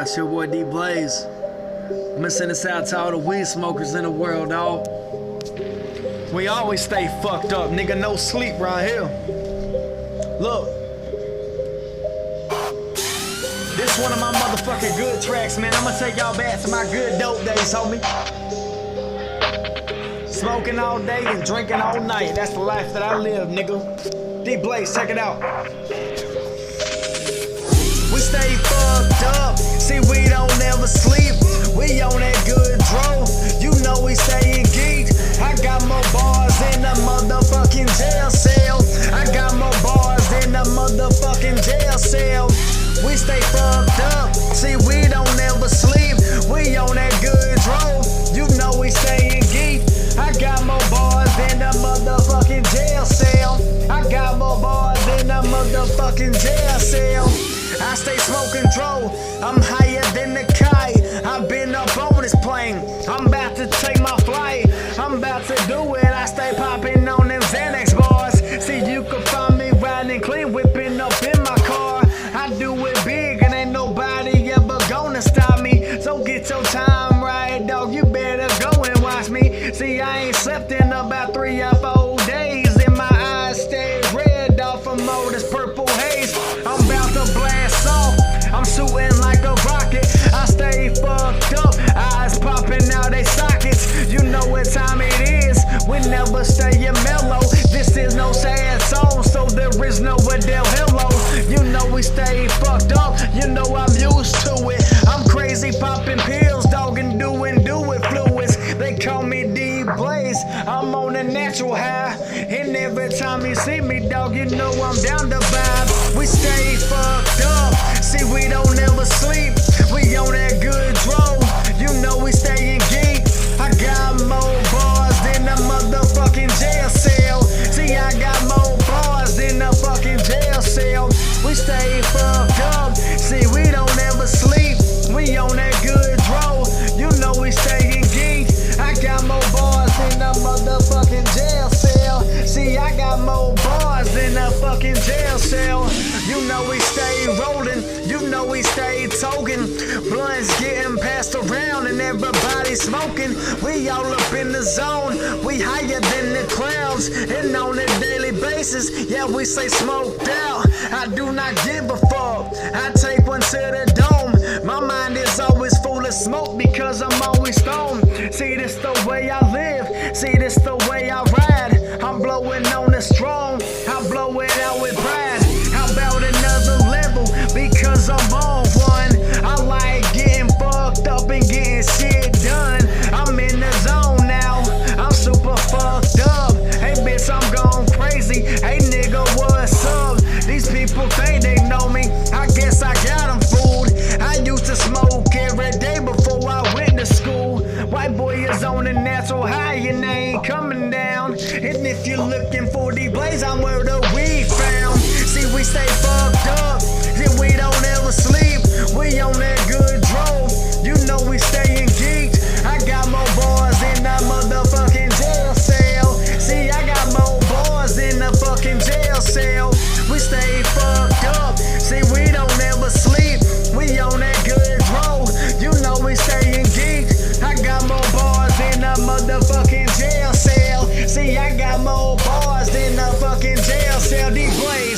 It's your boy D Blaze. I'm gonna send this out to all the weed smokers in the world, dawg. We always stay fucked up, nigga. No sleep right here. Look. This one of my motherfucking good tracks, man. I'ma take y'all back to my good dope days, homie. Smoking all day and drinking all night. That's the life that I live, nigga. D Blaze, check it out. We stay fucked up, see we don't ever sleep. We on that good dro, you know we staying geeked. I got more bars in the motherfucking jail cell. I got more bars in the motherfucking jail cell. We stay fucked up, see we don't ever sleep. We on that good dro, you know we staying geeked. I got more bars in the motherfucking jail cell. I got more bars in the motherfucking jail cell. I stay smoking dro, I'm higher than the kite. I've been up on this plane, I'm about to take my flight. I'm about to do it, I stay popping on them Xanax bars. See, you can find me riding clean, whipping up in my car. I do it big and ain't nobody ever gonna stop me. So get your time right, dog, you better go and watch me. See, I ain't slept in about 3 or 4 days, and my eyes stay red off from all this purple haze. I'm about to blast off, I'm shooting like a rocket. I stay fucked up, eyes popping out they sockets. You know what time it is, we never stay mellow. This is no sad song, so there is no Adele hello. You know we stay fucked up, you know I'm used to it. I'm crazy popping pills, dog, and doing fluids. They call me D Blaze, I'm on a natural high. And every time you see me, dog, you know I'm down to vibe. We stay fucked up, see we don't ever sleep. We on that good dro, you know we staying geek. I got more bars than the motherfucking jail cell. See, I got more bars than the fucking jail cell. We stay fucked up, see we don't ever sleep. We on that good dro, you know we staying geek. I got more bars than the motherfucking jail cell. See, I got more bars than the fucking jail cell. You know we stay rolling, you know we stay token. Blunts getting passed around and everybody smoking. We all up in the zone, we higher than the clouds. And on a daily basis, yeah, we stay smoked out. I do not give a fuck, I take one to the dome. My mind is always full of smoke because I'm always stoned. See, this the way I live, see, this the way I ride. I'm blowing on the strong, I blow it out with pride. How about another level, because I'm on one. I like getting fucked up and getting shit done. I'm in the zone now, I'm super fucked up. Hey bitch, I'm going crazy, hey nigga, what's up? These people think they know me, I guess I got them fooled. I used to smoke every day before I went to school. White boy is on a natural high and they ain't coming down. And if you're looking for D Blaze, I'm where the weed found. See, we stay fucked up, yeah, we don't ever sleep. We on that good dro, you know we staying geeked. I got more bars in the motherfucking jail cell. See, I got more bars in the fucking jail cell. We stay fucked up, see we don't ever sleep. We on that good dro, you know we staying geeked. I got more bars in the motherfucking jail cell. See, I got more bars in the fucking jail cell. D Blaze.